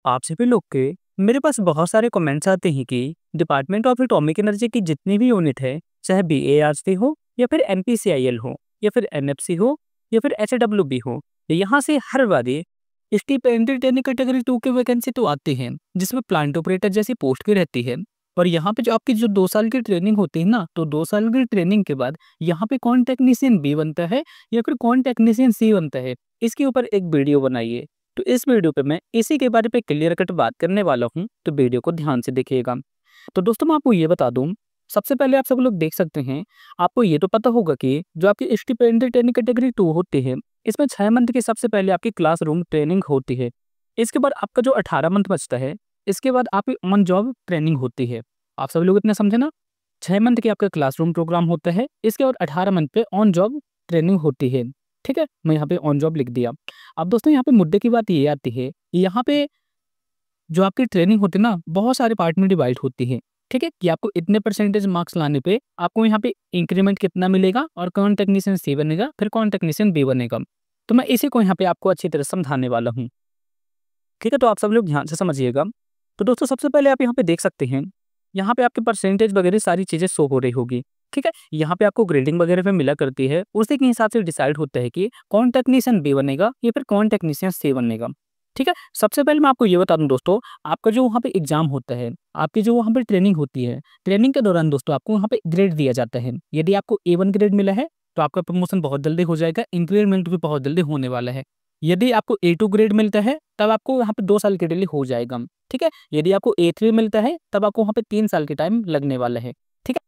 आप सभी लोग के मेरे पास बहुत सारे कमेंट्स आते हैं कि डिपार्टमेंट ऑफ एटॉमिक एनर्जी की जितनी भी यूनिट है, चाहे बीएआरसी हो या फिर एनपीसीआईएल हो या फिर एनएफसी हो या फिर एचडब्ल्यूबी हो, यहाँ से हर बार ये स्टिपेंडियल ट्रेनिंग कैटेगरी 2 की वैकेंसी तो आती है जिसमें प्लांट ऑपरेटर जैसी पोस्ट की रहती है। पर यहाँ पे जो आपकी जो 2 साल की ट्रेनिंग होती है ना, तो 2 साल की ट्रेनिंग के बाद यहाँ पे कौन टेक्नीशियन बी बनता है या फिर कौन टेक्नीशियन सी बनता है, इसके ऊपर एक वीडियो बनाइए। तो इस वीडियो पे मैं इसी के बारे पे क्लियर कट बात करने वाला हूँ, तो वीडियो को ध्यान से देखिएगा। तो दोस्तों मैं आपको ये बता दूं, सबसे पहले आप सब लोग देख सकते हैं, आपको ये तो पता होगा कि जो आपकी स्टिपेंडियल ट्रेनिंग कैटेगरी 2 होती है, इसमें 6 मंथ की सबसे पहले आपकी क्लासरूम ट्रेनिंग होती है। इसके बाद आपका जो 18 मंथ बचता है, इसके बाद आपकी ऑन जॉब ट्रेनिंग होती है। आप सभी लोग इतना समझे ना, 6 मंथ की आपका क्लासरूम प्रोग्राम होता है, इसके बाद 18 मंथ पे ऑन जॉब ट्रेनिंग होती है। ठीक है, मैं यहाँ पे ऑन जॉब लिख दिया। अब दोस्तों यहाँ पे मुद्दे की बात ये आती है, यहाँ पे जो आपकी ट्रेनिंग होती है ना, बहुत सारे पार्ट में डिवाइड होती है। ठीक है, कि आपको इतने परसेंटेज मार्क्स लाने पे आपको यहाँ पे इंक्रीमेंट कितना मिलेगा और कौन टेक्नीशियन सी बनेगा, फिर कौन टेक्नीशियन बी बनेगा। तो मैं इसी को यहाँ पे आपको अच्छी तरह समझाने वाला हूँ। ठीक है, तो आप सब लोग ध्यान से समझिएगा। तो दोस्तों सबसे पहले आप यहाँ पे देख सकते हैं, यहाँ पे आपके परसेंटेज वगैरह सारी चीज़ें शो हो रही होगी। ठीक है, यहाँ पे आपको ग्रेडिंग वगैरह पे मिला करती है, उसी के हिसाब से डिसाइड होता है कि कौन टेक्नीशियन बी बनेगा या फिर कौन टेक्नीशियन सी बनेगा। ठीक है, सबसे पहले मैं आपको ये बता दूं दोस्तों, आपका जो वहाँ पे एग्जाम होता है, आपकी जो वहाँ पे ट्रेनिंग होती है, ट्रेनिंग के दौरान दोस्तों आपको वहाँ पे ग्रेड दिया जाता है। यदि आपको A1 ग्रेड मिला है तो आपका प्रमोशन बहुत जल्दी हो जाएगा, इंक्रीमेंट भी बहुत जल्दी होने वाला है। यदि आपको A2 ग्रेड मिलता है तब आपको यहाँ पे 2 साल के लिए हो जाएगा। ठीक है, यदि आपको A3 मिलता है तब आपको वहाँ पे 3 साल के टाइम लगने वाला है। ठीक है,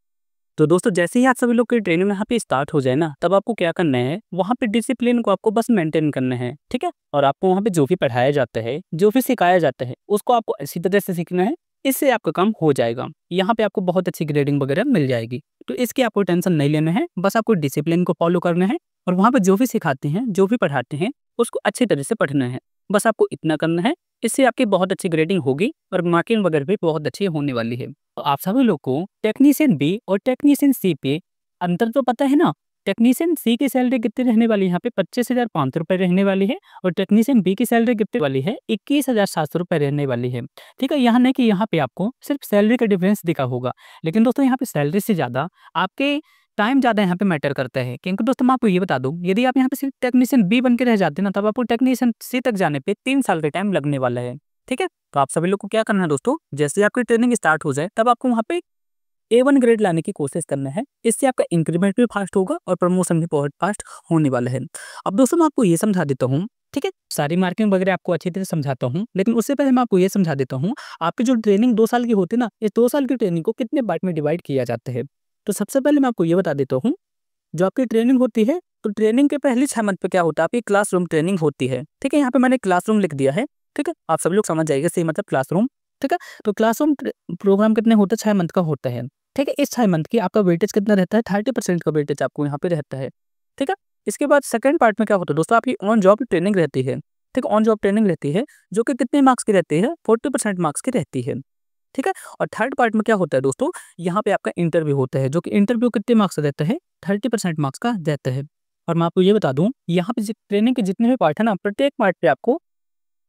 तो दोस्तों जैसे ही आप सभी लोग की ट्रेनिंग यहाँ पे स्टार्ट हो जाए ना, तब आपको क्या करना है, वहाँ पे डिसिप्लिन को आपको बस मेंटेन करना है। ठीक है, और आपको वहाँ पे जो भी पढ़ाया जाता है, जो भी सिखाया जाता है, उसको आपको इसी तरह से सीखना है, इससे आपका काम हो जाएगा। यहाँ पे आपको बहुत अच्छी ग्रेडिंग वगैरह मिल जाएगी। तो इसकी आपको टेंशन नहीं लेना है, बस आपको डिसिप्लिन को फॉलो करना है और वहाँ पे जो भी सिखाते हैं, जो भी पढ़ाते हैं, उसको अच्छी तरह से पढ़ना है। बस आपको इतना करना है, इससे आपकी बहुत अच्छी ग्रेडिंग होगी और मार्किंग वगैरह भी बहुत अच्छी होने वाली है। तो आप सभी लोग को टेक्नीशियन बी और टेक्नीशियन सी पे अंतर तो पता है ना। टेक्नीशियन सी की सैलरी कितनी रहने वाली है, यहाँ पे 25,500 रुपये रहने वाली है और टेक्नीशियन बी की सैलरी कितनी वाली है, 21,700 रुपये रहने वाली है। ठीक है, यहाँ नहीं कि यहाँ पे आपको सिर्फ सैलरी का डिफरेंस दिखा होगा, लेकिन दोस्तों यहाँ पे सैलरी से ज़्यादा आपके टाइम ज़्यादा यहाँ पे मैटर करता है। क्योंकि दोस्तों मैं आपको ये बता दूँ, यदि आप यहाँ पे सिर्फ टेक्नीशियन बी बन के रह जाते हैं ना, तब आपको टेक्नीशियन सी तक जाने पे 3 साल का टाइम लगने वाला है। ठीक है, तो आप सभी लोग को क्या करना है दोस्तों, जैसे आपकी ट्रेनिंग स्टार्ट हो जाए तब आपको वहाँ पे A1 ग्रेड लाने की कोशिश करना है। इससे आपका इंक्रीमेंट भी फास्ट होगा और प्रमोशन भी बहुत फास्ट होने वाला है। अब दोस्तों मैं आपको ये समझा देता हूँ, ठीक है, सारी मार्किंग वगैरह आपको अच्छी तरह समझाता हूँ, लेकिन उससे पहले मैं आपको ये समझा देता हूँ, आपकी जो ट्रेनिंग 2 साल की होती है ना, इस 2 साल की ट्रेनिंग को कितने पार्ट में डिवाइड किया जाता है। तो सबसे पहले मैं आपको ये बता देता हूँ, जो आपकी ट्रेनिंग होती है, तो ट्रेनिंग के पहले 6 मंथ पे क्या होता है, आपकी क्लासरूम ट्रेनिंग होती है। ठीक है, यहाँ पे मैंने क्लासरूम लिख दिया है। ठीक है, आप सभी लोग समझ जाइएगा, सी मतलब क्लासरूम। ठीक है, तो क्लासरूम प्रोग्राम कितने होता है, 6 मंथ का होता है। ठीक है, इस 6 मंथ की आपका वेटेज कितना रहता है, 30% का वेटेज आपको यहाँ पे रहता है। ठीक है, इसके बाद सेकंड पार्ट में क्या होता है दोस्तों, आपकी ऑन जॉब ट्रेनिंग रहती है। ठीक है, ऑन जॉब ट्रेनिंग रहती है, जो कि कितने मार्क्स की रहती है, 40% मार्क्स की रहती है। ठीक है, और थर्ड पार्ट में क्या होता है दोस्तों, यहाँ पे आपका इंटरव्यू होता है, जो कि इंटरव्यू कितने मार्क्स का रहता है, 30% मार्क्स का रहता है। और मैं आपको ये बता दूं, यहाँ पे ट्रेनिंग के जितने भी पार्ट है ना, प्रत्येक पार्ट पे आपको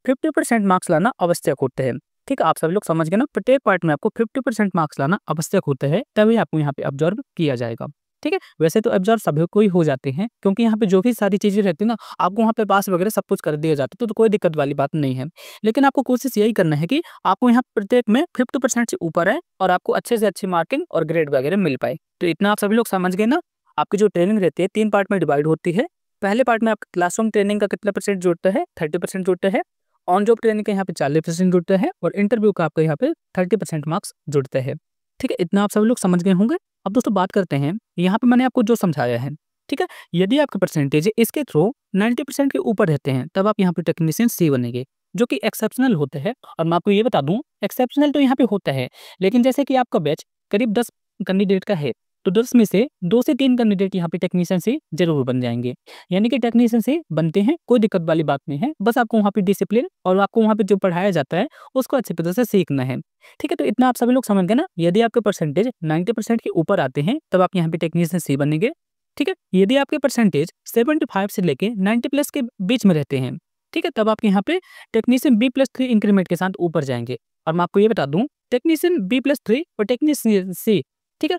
50% मार्क्स लाना आवश्यक होते हैं। ठीक है, आप सभी लोग समझ गए ना, प्रत्येक पार्ट में आपको 50% मार्क्स लाना आवश्यक होता है, तभी आपको यहाँ पे ऑब्जर्व किया जाएगा। ठीक है, वैसे तो ऑब्जर्व सभी को ही हो जाते हैं, क्योंकि यहाँ पे जो भी सारी चीज़ें रहती है ना, आपको वहाँ पे पास वगैरह सब कुछ कर दिया जाता है, तो कोई दिक्कत वाली बात नहीं है। लेकिन आपको कोशिश यही करना है कि आपको यहाँ प्रत्येक में 50% से ऊपर है और आपको अच्छे से अच्छी मार्किंग और ग्रेड वगैरह मिल पाए। तो इतना आप सभी लोग समझ गए ना। आपकी जो ट्रेनिंग रहती है 3 पार्ट में डिवाइड होती है। पहले पार्ट में आपका क्लासरूम ट्रेनिंग का कितना परसेंट जुड़ता है, 30% जुड़ता है। ऑन जॉब ट्रेनिंग का यहाँ पे 40% जुड़ता है और इंटरव्यू का आपका यहाँ पे 30% मार्क्स जुड़ता है। ठीक है, इतना आप सभी लोग समझ गए होंगे। अब दोस्तों बात करते हैं, यहाँ पे मैंने आपको जो समझाया है, ठीक है, यदि आपका परसेंटेज इसके थ्रू 90% के ऊपर रहते हैं, तब आप यहाँ पे टेक्नीशियन सी बनेंगे, जो कि एक्सेप्शनल होते हैं। और मैं आपको ये बता दूं, एक्सेप्शनल तो यहाँ पे होता है, लेकिन जैसे कि आपका बैच करीब 10 कैंडिडेट का है, तो 10 में से 2 से 3 कैंडिडेट यहाँ पे टेक्नीशियन से जरूर बन जाएंगे। यानी कि टेक्नीशियन से बनते हैं, कोई दिक्कत वाली बात नहीं है। बस आपको वहाँ पे डिसिप्लिन और आपको वहाँ पे जो पढ़ाया जाता है उसको अच्छी तरह से सीखना है। ठीक है, तो इतना आप सभी लोग समझ गए ना। यदि आपके परसेंटेज 90% के ऊपर आते हैं, तब आप यहाँ पे टेक्नीशियन सी बनेंगे। ठीक है, यदि आपके परसेंटेज 75 से लेके 90 प्लस के बीच में रहते हैं, ठीक है, तब आपके यहाँ पे टेक्नीशियन B+3 इंक्रीमेंट के साथ ऊपर जाएंगे। और मैं आपको ये बता दूं, टेक्नीशियन B+3 और टेक्नीशियन C, ठीक है,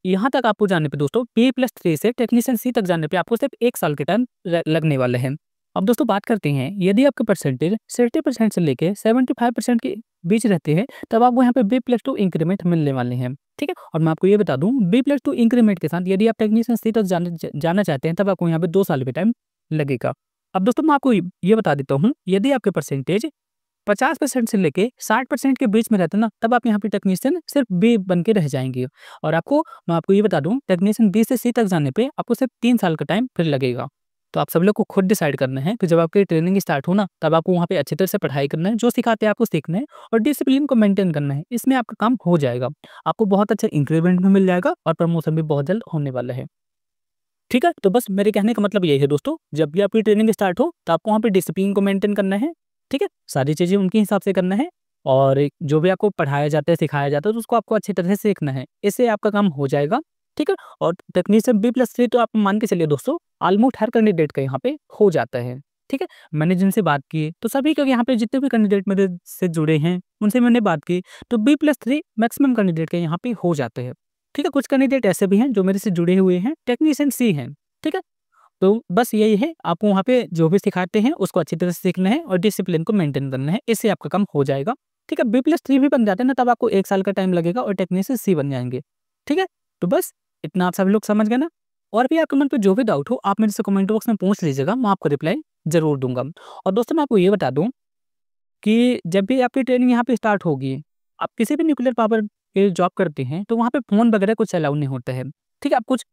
यहाँ तक आपको जाने पे दोस्तों B+3 से टेक्नीशियन C तक जाने पे आपको सिर्फ 1 साल के टाइम लगने वाले हैं। अब दोस्तों बात करते हैं, यदि आपके परसेंटेज 60% से लेके 75% के बीच रहते हैं, तब आपको यहाँ पे B+2 इंक्रीमेंट मिलने वाले हैं। ठीक है, और मैं आपको ये बता दूं, B+2 इंक्रीमेंट के साथ यदि आप टेक्नीशियन C तक जाना चाहते हैं, तब आपको यहाँ पे 2 साल का टाइम लगेगा। अब दोस्तों मैं आपको ये बता देता हूँ, यदि आपके परसेंटेज 50% से लेके 60% के बीच में रहते हैं ना, तब आप यहाँ पे टेक्नीशियन सिर्फ बी बन के रह जाएंगे। और मैं आपको ये बता दूं, टेक्नीशियन बी से सी तक जाने पे आपको सिर्फ 3 साल का टाइम फिर लगेगा। तो आप सब लोग को खुद डिसाइड करना है कि जब आपकी ट्रेनिंग स्टार्ट हो ना, तब आपको वहाँ पे अच्छी तरह से पढ़ाई करना है, जो सिखाते हैं आपको सीखना है और डिसिप्लिन को मेंटेन करना है। इसमें आपका काम हो जाएगा, आपको बहुत अच्छा इंक्रीमेंट भी मिल जाएगा और प्रमोशन भी बहुत जल्द होने वाला है। ठीक है, तो बस मेरे कहने का मतलब यही है दोस्तों, जब भी आपकी ट्रेनिंग स्टार्ट हो तो आपको वहाँ पे डिसिप्लिन को मेंटेन करना है। ठीक है, सारी चीज़ें उनके हिसाब से करना है और जो भी आपको पढ़ाया जाता है, सिखाया जाता है, तो उसको आपको अच्छी तरह से सीखना है। इससे आपका काम हो जाएगा। ठीक है, और टेक्नीशियन B+3 तो आप मान के चलिए दोस्तों, ऑलमोस्ट हर कैंडिडेट का यहाँ पे हो जाता है। ठीक है, मैंने जिनसे बात की तो सभी का यहाँ पे जितने भी कैंडिडेट मेरे से जुड़े हैं, उनसे मैंने बात की तो B+3 मैक्सिमम कैंडिडेट के यहाँ पे हो जाते हैं। ठीक है, कुछ कैंडिडेट ऐसे भी हैं जो मेरे से जुड़े हुए हैं, टेक्नीशियन C हैं। ठीक है, तो बस यही है, आपको वहाँ पे जो भी सिखाते हैं उसको अच्छी तरह से सीखना है और डिसिप्लिन को मेंटेन करना है, इससे आपका काम हो जाएगा। ठीक है, B+3 भी बन जाते हैं ना, तब आपको 1 साल का टाइम लगेगा और टेक्नीशियन C बन जाएंगे। ठीक है, तो बस इतना आप सभी लोग समझ गए ना। और भी आपके मन पे जो भी डाउट हो, आप मेरे से कमेंट बॉक्स में पूछ लीजिएगा, मैं आपको रिप्लाई जरूर दूंगा। और दोस्तों मैं आपको ये बता दूं कि जब भी आपकी ट्रेनिंग यहाँ पे स्टार्ट होगी, आप किसी भी न्यूक्लियर पावर के जॉब करते हैं, तो वहाँ पे फ़ोन वगैरह कुछ अलाउ नहीं होता है। ठीक है, आप कुछ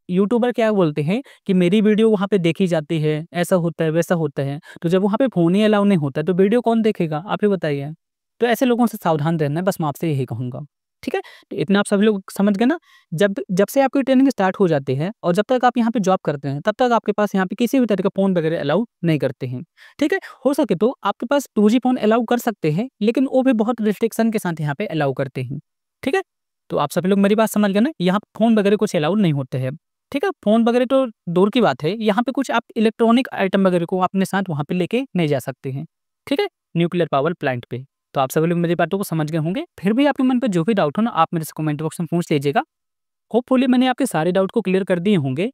यूट्यूबर क्या बोलते हैं कि मेरी वीडियो वहाँ पे देखी जाती है, ऐसा होता है, वैसा होता है। तो जब वहाँ पे फ़ोन ही अलाउ नहीं होता है, तो वीडियो कौन देखेगा? आप ही बताइए। तो ऐसे लोगों से सावधान रहना है, बस मैं आपसे यही कहूँगा। ठीक है? तो इतना आप सभी लोग समझ गए ना? जब जब से आपकी ट्रेनिंग स्टार्ट हो जाती है और जब तक आप यहाँ पे जॉब करते हैं, तब तक आपके पास यहाँ पे किसी भी तरह का फ़ोन वगैरह अलाउ नहीं करते हैं। ठीक है? हो सके तो आपके पास 2G फ़ोन अलाउ कर सकते हैं, लेकिन वो भी बहुत रिस्ट्रिक्शन के साथ यहाँ पे अलाउ करते हैं। ठीक है? तो आप सभी लोग मेरी बात समझ गए ना? यहाँ फ़ोन वगैरह कुछ अलाउ नहीं होते हैं। ठीक है, फ़ोन वगैरह तो दूर की बात है, यहाँ पे कुछ आप इलेक्ट्रॉनिक आइटम वगैरह को अपने साथ वहाँ पे लेके नहीं जा सकते हैं। ठीक है, न्यूक्लियर पावर प्लांट पे। तो आप सभी लोग मेरी बातों को समझ गए होंगे। फिर भी आपके मन पे जो भी डाउट हो ना, आप मेरे से कमेंट बॉक्स में पूछ लीजिएगा। होपफुली मैंने आपके सारे डाउट को क्लियर कर दिए होंगे।